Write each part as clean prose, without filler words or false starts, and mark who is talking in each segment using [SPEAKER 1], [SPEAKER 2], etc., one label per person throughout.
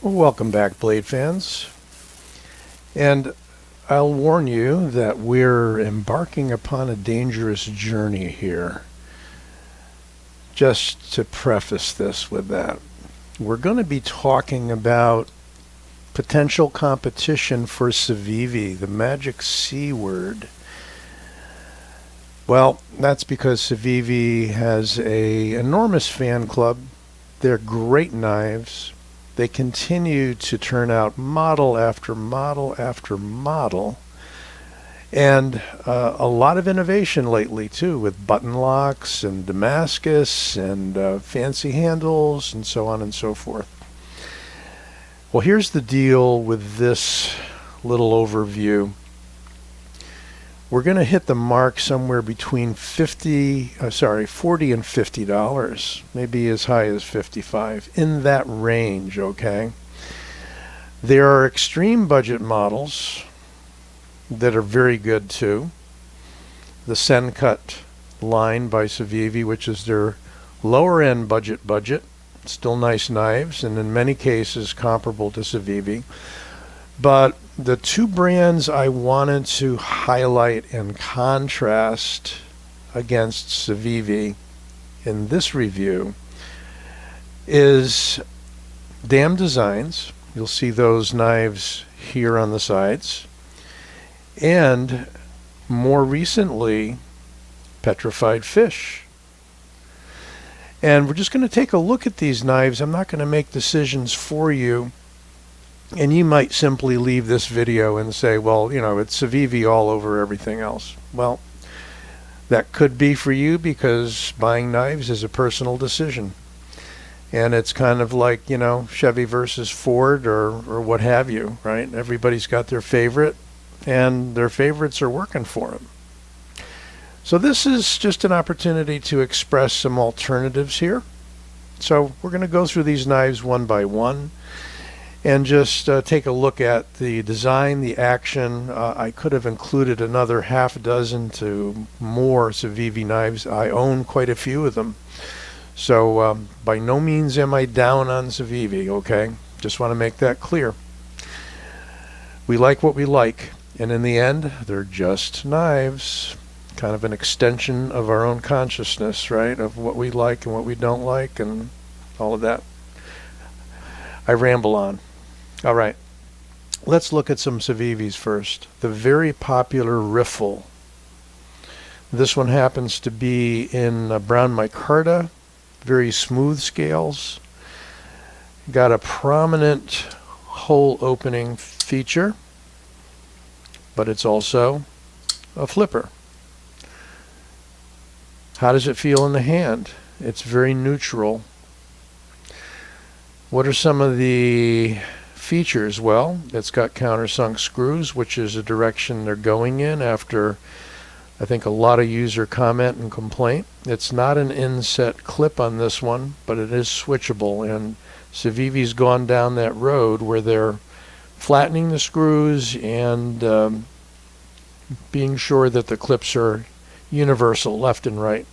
[SPEAKER 1] Welcome back, Blade fans. And I'll warn you that we're embarking upon a dangerous journey here. Just to preface this with that, we're going to be talking about potential competition for Civivi, the magic C word. Well, that's because Civivi has an enormous fan club. They're great knives. They continue to turn out model after model after model. And a lot of innovation lately, too, with button locks and Damascus and fancy handles and so on and so forth. Well, here's the deal with this little overview. We're going to hit the mark somewhere between $40 and $50, maybe as high as $55, in that range, okay? There are extreme budget models that are very good too. The Sencut line by Civivi, which is their lower end budget, still nice knives, and in many cases comparable to Civivi. But the two brands I wanted to highlight and contrast against Civivi in this review is Dam Designs. You'll see those knives here on the sides. And more recently, Petrified Fish. And we're just going to take a look at these knives. I'm not going to make decisions for you. And you might simply leave this video and say, well, you know, it's Civivi all over everything else. Well, that could be for you because buying knives is a personal decision. And it's kind of like, you know, Chevy versus Ford or what have you, right? Everybody's got their favorite, and their favorites are working for them. So this is just an opportunity to express some alternatives here. So we're going to go through these knives one by one and just take a look at the design, the action. I could have included another half a dozen to more Civivi knives. I own quite a few of them. So by no means am I down on Civivi, okay? Just want to make that clear. We like what we like, and in the end, they're just knives. Kind of an extension of our own consciousness, right? Of what we like and what we don't like and all of that. I ramble on. All right, let's look at some Civivis first. The very popular Riffle. This one happens to be in brown micarta, very smooth scales. Got a prominent hole opening feature, but it's also a flipper. How does it feel in the hand? It's very neutral. What are some of the features? Well, it's got countersunk screws, which is a direction they're going in after, I think, a lot of user comment and complaint. It's not an inset clip on this one, but it is switchable, and Civivi's gone down that road where they're flattening the screws and being sure that the clips are universal, left and right.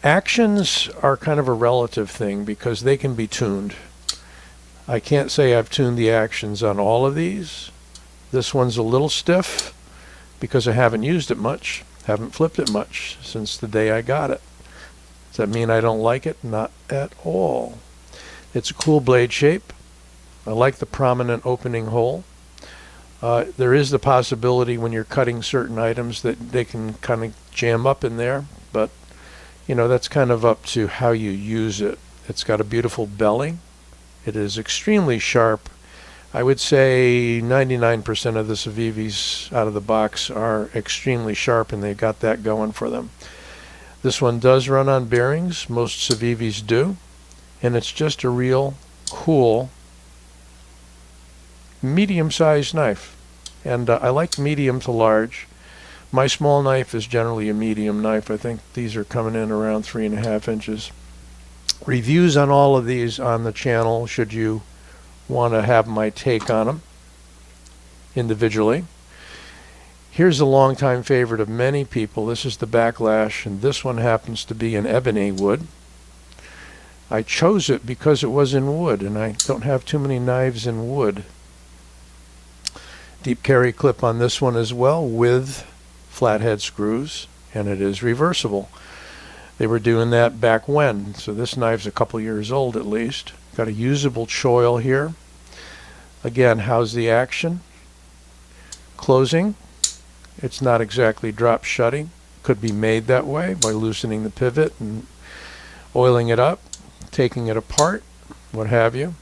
[SPEAKER 1] Actions are kind of a relative thing because they can be tuned. I can't say I've tuned the actions on all of these. This one's a little stiff because I haven't used it much, haven't flipped it much since the day I got it. Does that mean I don't like it? Not at all. It's a cool blade shape. I like the prominent opening hole. There is the possibility when you're cutting certain items that they can kind of jam up in there, but you know, that's kind of up to how you use it. It's got a beautiful belly. It is extremely sharp. I would say 99% of the Civivis out of the box are extremely sharp, and they've got that going for them. This one does run on bearings. Most Civivis do. And it's just a real cool medium-sized knife. And I like medium to large. My small knife is generally a medium knife. I think these are coming in around 3.5 inches. Reviews on all of these on the channel should you want to have my take on them individually. Here's a longtime favorite of many people. This is the Backlash, and this one happens to be an ebony wood. I chose it because it was in wood, and I don't have too many knives in wood. Deep carry clip on this one as well, with flathead screws, and it is reversible. They were doing that back when, so this knife's a couple years old at least. Got a usable choil here. Again, how's the action? Closing. It's not exactly drop shutting. Could be made that way by loosening the pivot and oiling it up, taking it apart, what have you.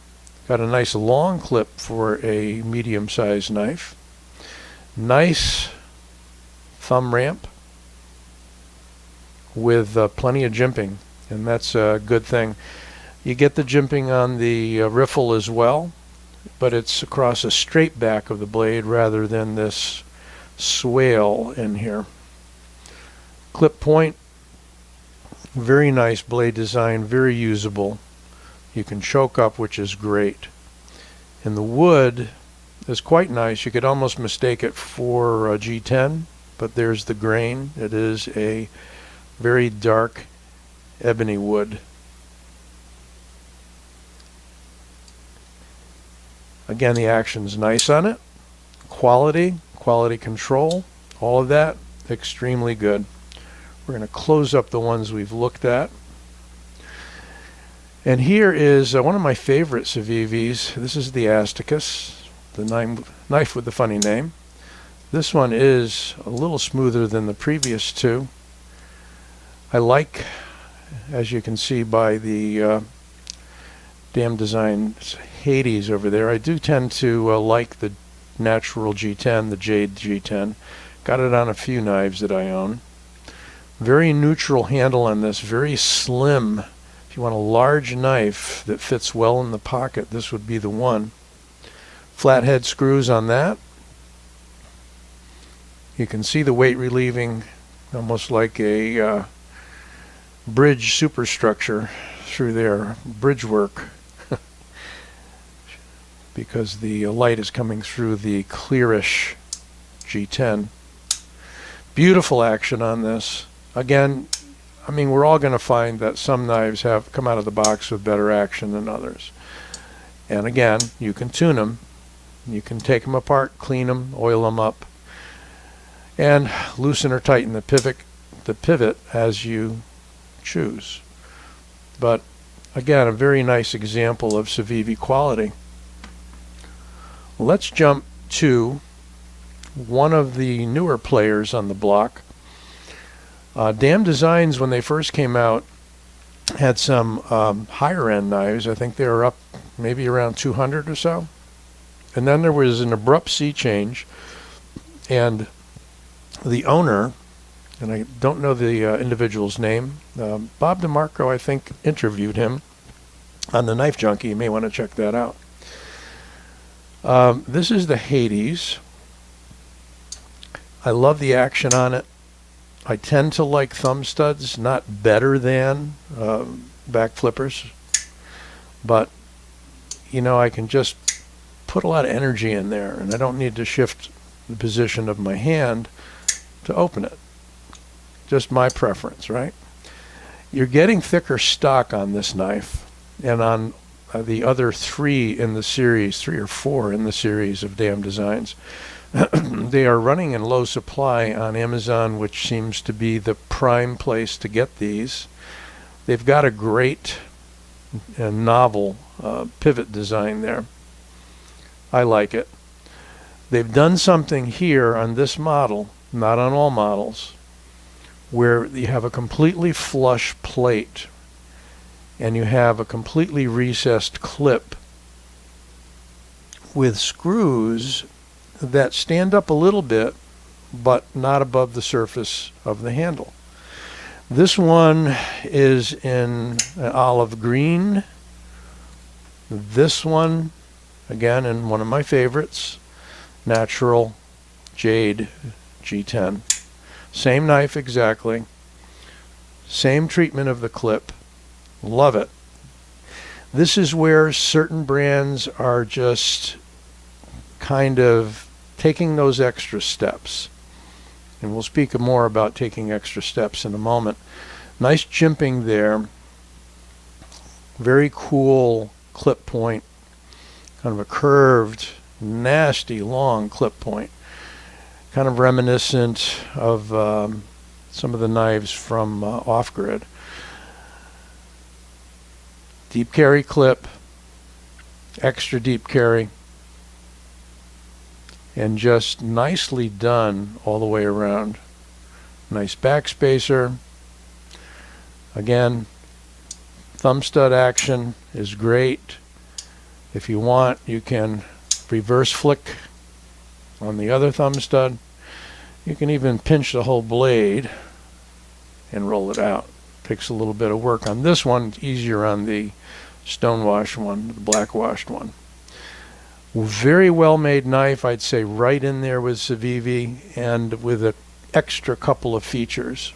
[SPEAKER 1] Got a nice long clip for a medium-sized knife. Nice thumb ramp with plenty of jimping, and that's a good thing. You get the jimping on the riffle as well, but it's across a straight back of the blade rather than this swale in here. Clip point, very nice blade design, very usable. You can choke up, which is great. And the wood is quite nice. You could almost mistake it for a G10, but there's the grain. It is a very dark ebony wood. Again, the action's nice on it. Quality control, all of that, extremely good. We're going to close up the ones we've looked at. And here is one of my favorite Civivis. This is the Asticus, the knife with the funny name. This one is a little smoother than the previous two. I like, as you can see by the Damn Designs Hades over there, I do tend to like the natural G10, the Jade G10. Got it on a few knives that I own. Very neutral handle on this, very slim. If you want a large knife that fits well in the pocket, this would be the one. Flathead screws on that. You can see the weight relieving, almost like a bridge superstructure through there, bridge work, because the light is coming through the clearish G10. Beautiful action on this. Again, I mean, we're all going to find that some knives have come out of the box with better action than others. And again, you can tune them. You can take them apart, clean them, oil them up, and loosen or tighten the pivot as you choose. But again, a very nice example of Civivi quality. Let's jump to one of the newer players on the block. Damn Designs, when they first came out, had some higher end knives. I think they were up maybe around 200 or so. And then there was an abrupt sea change, and the owner, and I don't know the individual's name, Bob DeMarco, I think, interviewed him on the Knife Junkie. You may want to check that out. This is the Hades. I love the action on it. I tend to like thumb studs, not better than back flippers, but you know, I can just put a lot of energy in there, and I don't need to shift the position of my hand to open it. Just my preference, right? You're getting thicker stock on this knife, and on the other three in the series, 3 or 4 in the series of Damn Designs. They are running in low supply on Amazon, which seems to be the prime place to get these. They've got a great and novel pivot design there. I like it. They've done something here on this model, not on all models, where you have a completely flush plate and you have a completely recessed clip with screws that stand up a little bit, but not above the surface of the handle. This one is in olive green. This one, again, in one of my favorites, natural Jade G10. Same knife exactly. Same treatment of the clip. Love it. This is where certain brands are just kind of taking those extra steps. And we'll speak more about taking extra steps in a moment. Nice jimping there. Very cool clip point, kind of a curved, nasty, long clip point, kind of reminiscent of some of the knives from Off-Grid. Deep carry clip, extra deep carry, and just nicely done all the way around. Nice back spacer. Again, thumb stud action is great. If you want, you can reverse flick on the other thumb stud. You can even pinch the whole blade and roll it out. Takes a little bit of work on this one. It's easier on the stonewashed one, the black washed one. Very well made knife, I'd say right in there with Civivi, and with an extra couple of features.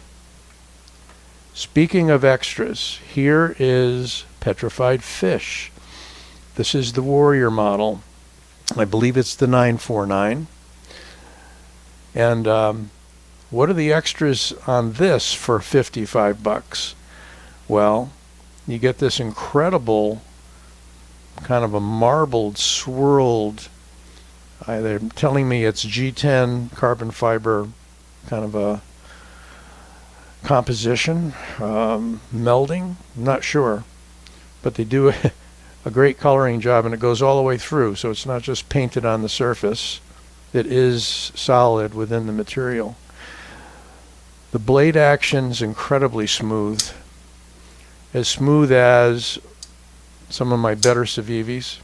[SPEAKER 1] Speaking of extras, here is Petrified Fish. This is the Warrior model. I believe it's the 949. And what are the extras on this for 55 bucks? Well, you get this incredible kind of a marbled, swirled, they're telling me it's G10 carbon fiber kind of a composition, melding, I'm not sure, but they do a great coloring job, and it goes all the way through, so it's not just painted on the surface. It is solid within the material. The blade action's incredibly smooth as some of my better Civivis,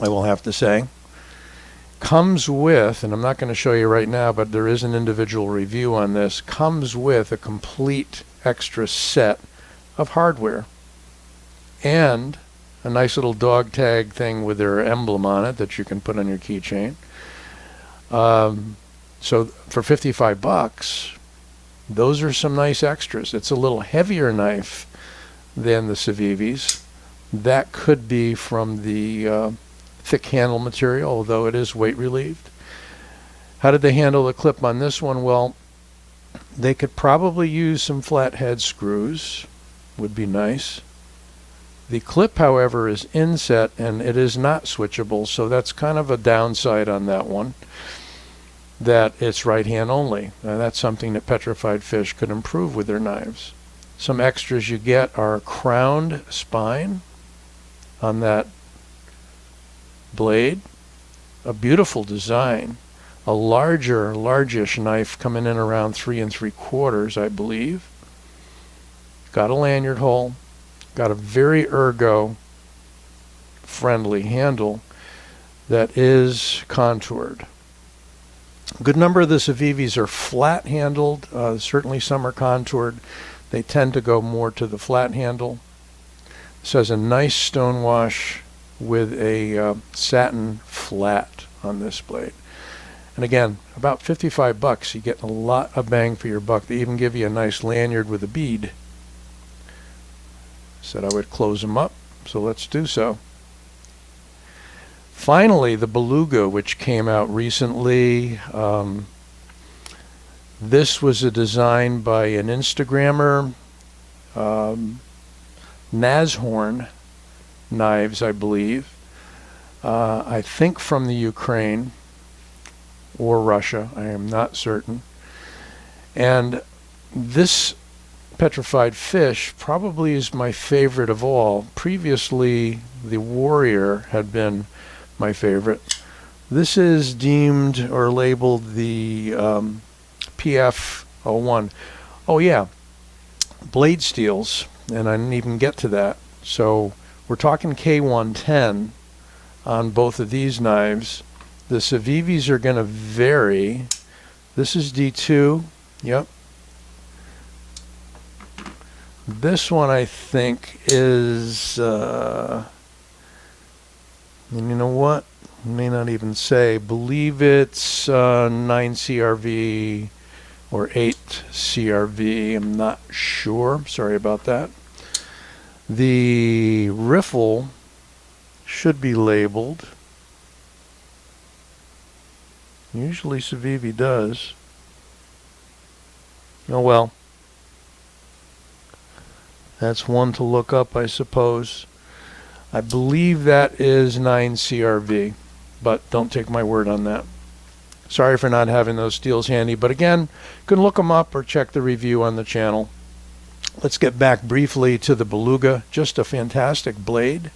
[SPEAKER 1] I will have to say. Comes with, and I'm not going to show you right now, but there is an individual review on this, comes with a complete extra set of hardware and a nice little dog tag thing with their emblem on it that you can put on your keychain. So for 55 bucks, those are some nice extras. It's a little heavier knife than the Civivis. That could be from the thick handle material, although it is weight relieved. How did they handle the clip on this one? Well, they could probably use some flathead screws, would be nice. The clip, however, is inset and it is not switchable, so that's kind of a downside on that one, that it's right hand only. Now, that's something that Petrified Fish could improve with their knives. Some extras you get are a crowned spine on that blade, a beautiful design, a largish knife coming in around 3 3/4, I believe. Got a lanyard hole, got a very ergo friendly handle that is contoured. A good number of the Civivis are flat handled, certainly some are contoured. They tend to go more to the flat handle. This has a nice stonewash with a satin flat on this blade. And again, about 55 bucks, you get a lot of bang for your buck. They even give you a nice lanyard with a bead. Said I would close them up, so let's do so. Finally, the Beluga, which came out recently. This was a design by an Instagrammer, Nashorn Knives, I believe. I think from the Ukraine or Russia, I am not certain. And this Petrified Fish probably is my favorite of all. Previously, the Warrior had been my favorite. This is deemed or labeled the PF01. Oh yeah, blade steels, and I didn't even get to that. So we're talking K110 on both of these knives. The Civivis are going to vary. This is D2. Yep. This one I think is, and you know what? May not even say. Believe it's 9 CRV or 8 CRV. I'm not sure. Sorry about that. The riffle should be labeled. Usually Civivi does. Oh well. That's one to look up, I suppose. I believe that is 9 CRV, but don't take my word on that. Sorry for not having those steels handy, but again, you can look them up or check the review on the channel. Let's get back briefly to the Beluga. Just a fantastic blade.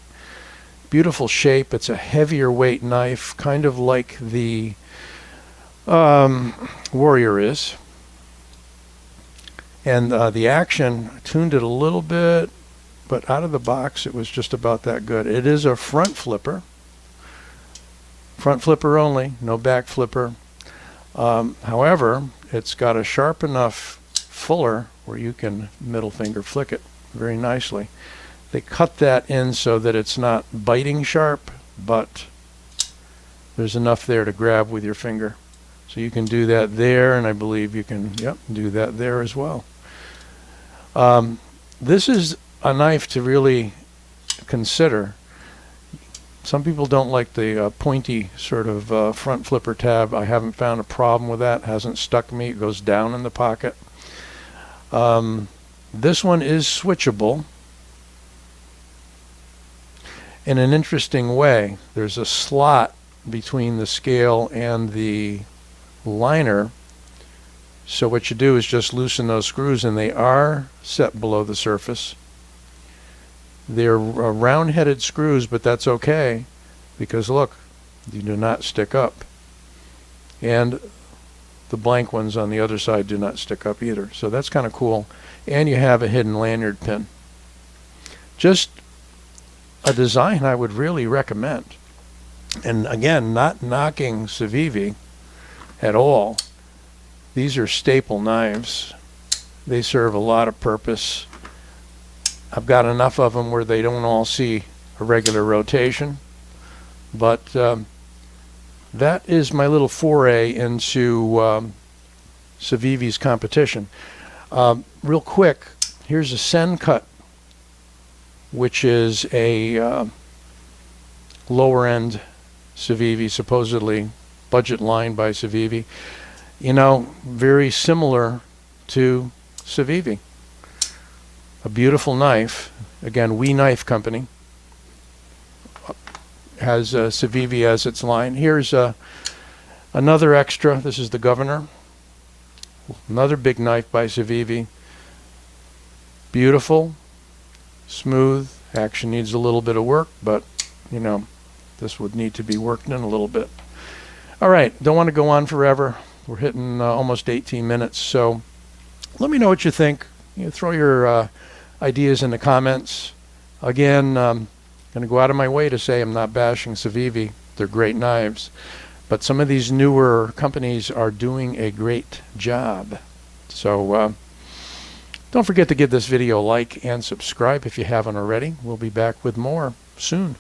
[SPEAKER 1] Beautiful shape. It's a heavier weight knife, kind of like the Warrior is. And the action, tuned it a little bit, but out of the box it was just about that good. It is a front flipper. Front flipper only, no back flipper. However, it's got a sharp enough fuller where you can middle finger flick it very nicely. They cut that in so that it's not biting sharp, but there's enough there to grab with your finger. So you can do that there, and I believe you can, do that there as well. This is a knife to really consider. Some people don't like the pointy sort of front flipper tab. I haven't found a problem with that. It hasn't stuck me. It goes down in the pocket. This one is switchable in an interesting way. There's a slot between the scale and the liner. So what you do is just loosen those screws, and they are set below the surface. They're round-headed screws, but that's okay because look, you do not stick up. And the blank ones on the other side do not stick up either. So that's kind of cool. And you have a hidden lanyard pin. Just a design I would really recommend. And again, not knocking Civivi at all. These are staple knives. They serve a lot of purpose. I've got enough of them where they don't all see a regular rotation. But that is my little foray into Civivi's competition. Real quick, here's a Sen cut, which is a lower end Civivi, supposedly budget line by Civivi. You know, very similar to Civivi. A beautiful knife. Again, We Knife Company has Civivi as its line. Here's another extra. This is the Governor. Another big knife by Civivi. Beautiful, smooth. Action needs a little bit of work, but you know, this would need to be worked in a little bit. All right, don't want to go on forever. We're hitting almost 18 minutes, so let me know what you think. Throw your ideas in the comments. Again, I'm going to go out of my way to say I'm not bashing Civivi. They're great knives. But some of these newer companies are doing a great job. So don't forget to give this video a like and subscribe if you haven't already. We'll be back with more soon.